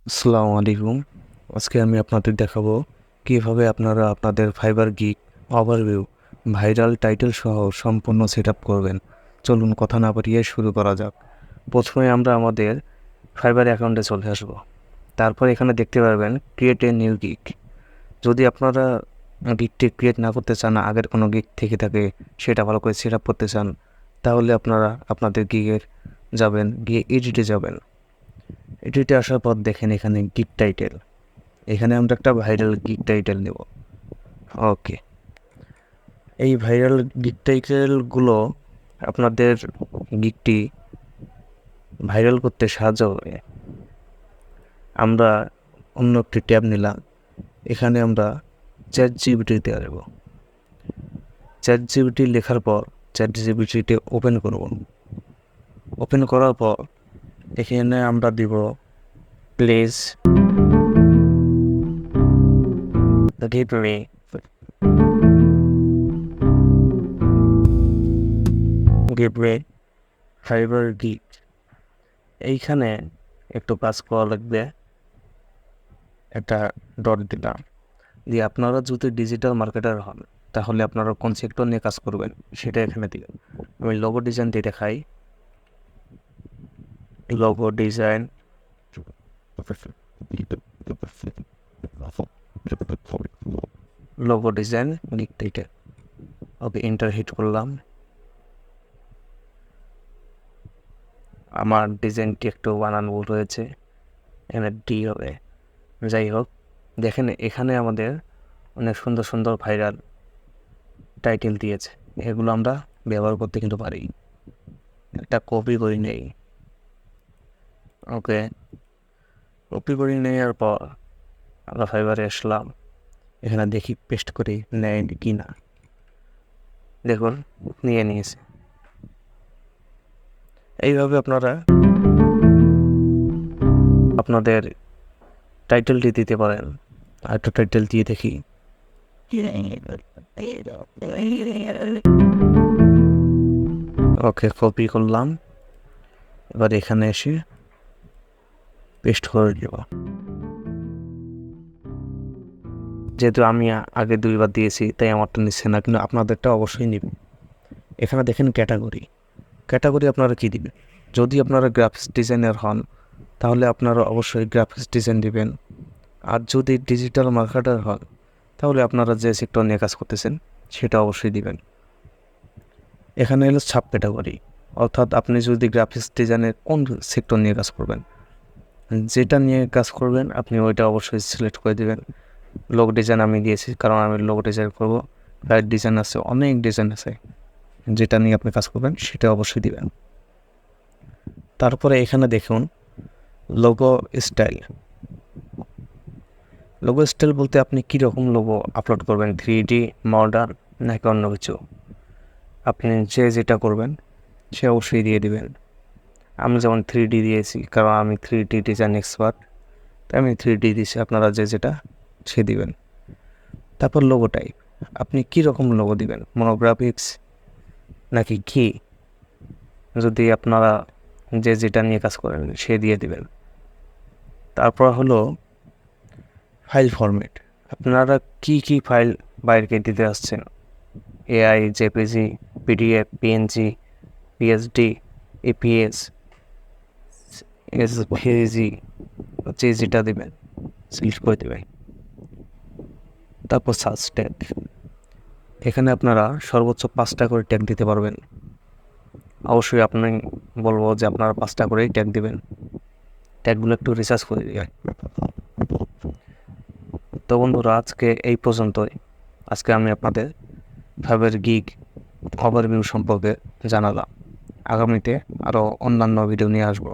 আসসালামু আলাইকুম। আজকে আমি আপনাদের দেখাবো কিভাবে আপনারা আপনাদের fibre gig overview viral title সহ সম্পূর্ণ সেটআপ করবেন। চলুন কথা না বাড়িয়ে শুরু করা যাক। প্রথমে আমরা আমাদের ফাইবার অ্যাকাউন্টে চলে আসব। তারপর এখানে দেখতে পারবেন ক্রিয়েট এ নিউ গিগ। যদি আপনারা গিগটি ক্রিয়েট না করতে চান, আগের কোনো গিগ থেকে থাকে সেটা ভালো করে সেটআপ করতে চান, তাহলে আপনারা আপনাদের গিগের যাবেন, গিয়ে এডিটে যাবেন। এডিটে আসার পর দেখেন এখানে গিগ টাইটেল। এখানে আমরা একটা ভাইরাল গিগ টাইটেল নেব। ওকে, এই ভাইরাল গিগ টাইটেলগুলো আপনাদের গিগটি ভাইরাল করতে সাহায্য করে। আমরা অন্য একটি ট্যাব নিলাম। এখানে আমরা চ্যাট জিপিটিতে দেব। চ্যাট জিপিটি লেখার পর চ্যাট জিপিটিতে ওপেন করব। ওপেন করার পর এখানে আমরা দিব please give me fibre gig. এইখানে একটু কাজ করা লাগবে, একটা ডট দিলাম। দিয়ে আপনারা যদি ডিজিটাল মার্কেটার হন, তাহলে আপনারা কোন সেক্টর নিয়ে কাজ করবেন সেটা এখানে দিবেন। আমি লোগো ডিজাইন দিয়ে দেখাই। Logo design, logo design gig title. Okay, enter hit করলাম। আমার ডিজাইনটি একটু বানান ভুল হয়েছে, এখানে ডি হবে। যাই হোক, দেখেন এখানে আমাদের অনেক সুন্দর সুন্দর ভাইরাল টাইটেল দিয়েছে। এগুলো আমরা ব্যবহার করতে কিন্তু পারি। একটা কপি করে নেই। ওকে, কপি করে নেওয়ার পর আমরা ফাইবারে আসলাম। এখানে দেখি পেস্ট করে নেয় কি না। দেখুন, নিয়ে নিয়েছে। এইভাবে আপনারা আপনাদের টাইটেলটি দিতে পারেন। আর একটা টাইটেল দিয়ে দেখি। ওকে, কপি করলাম। এবার এখানে এসে পেস্ট করে দেব। যেহেতু আমি আগে 2বার দিয়েছি, তাই আমারটা নিচ্ছে না, কিন্তু আপনাদেরটা অবশ্যই নেবে। এখানে দেখেন ক্যাটাগরি। ক্যাটাগরি আপনারা কী দিবেন? যদি আপনারা গ্রাফিক্স ডিজাইনার হন, তাহলে আপনারা অবশ্যই গ্রাফিক্স ডিজাইন দিবেন। আর যদি ডিজিটাল মার্কেটার হন, তাহলে আপনারা যে সেক্টর নিয়ে কাজ করতেছেন সেটা অবশ্যই দিবেন। এখানে হলো সাব ক্যাটাগরি, অর্থাৎ আপনি যদি গ্রাফিক্স ডিজাইনের কোন সেক্টর নিয়ে কাজ করবেন, যেটা নিয়ে কাজ করবেন আপনি ওইটা অবশ্যই সিলেক্ট করে দেবেন। লোগো ডিজাইন আমি দিয়েছি, কারণ আমি লোগো ডিজাইন করবো। গাইড ডিজাইন আছে, অনেক ডিজাইন আছে, যেটা নিয়ে আপনি কাজ করবেন সেটা অবশ্যই দিবেন। তারপরে এখানে দেখুন লোগো স্টাইল। লোগো স্টাইল বলতে আপনি কীরকম লোগো আপলোড করবেন, 3D, মডার্ন নাকি অন্য কিছু। আপনি যেটা করবেন সে অবশ্যই দিয়ে দিবেন। আমি যেমন 3D দিয়েছি, কারণ আমি 3D ডিজাইন এক্সপার্ট, তাই আমি 3D দিয়েছি। আপনারা যেটা সে দিবেন। তারপর লোগো টাইপ, আপনি কীরকম লোগো দিবেন, মনোগ্রাফিক্স নাকি কি, যদি আপনারা যেটা নিয়ে কাজ করেন সে দিয়ে দিবেন। তারপর হলো ফাইল ফরম্যাট, আপনারা কি ফাইল বাইরে দিতে আসছেন, AI, JPG, PDF, PNG, PSD, APS, SVG, যেটা দেবেন সিলেক্ট করে দেবেন। তারপর সার্চ ট্যাগ, এখানে আপনারা সর্বোচ্চ 5টা করে ট্যাগ দিতে পারবেন। অবশ্যই আপনি বলবো যে আপনারা 5টা করেই ট্যাগ দেবেন। ট্যাগগুলো একটু রিসার্চ করে দেবেন। তো বন্ধুরা, আজকে এই পর্যন্তই। আজকে আমি আপনাদের ফাইবার গিগ ওভারভিউ সম্পর্কে জানালাম। আগামীতে আরও অন্যান্য ভিডিও নিয়ে আসবো।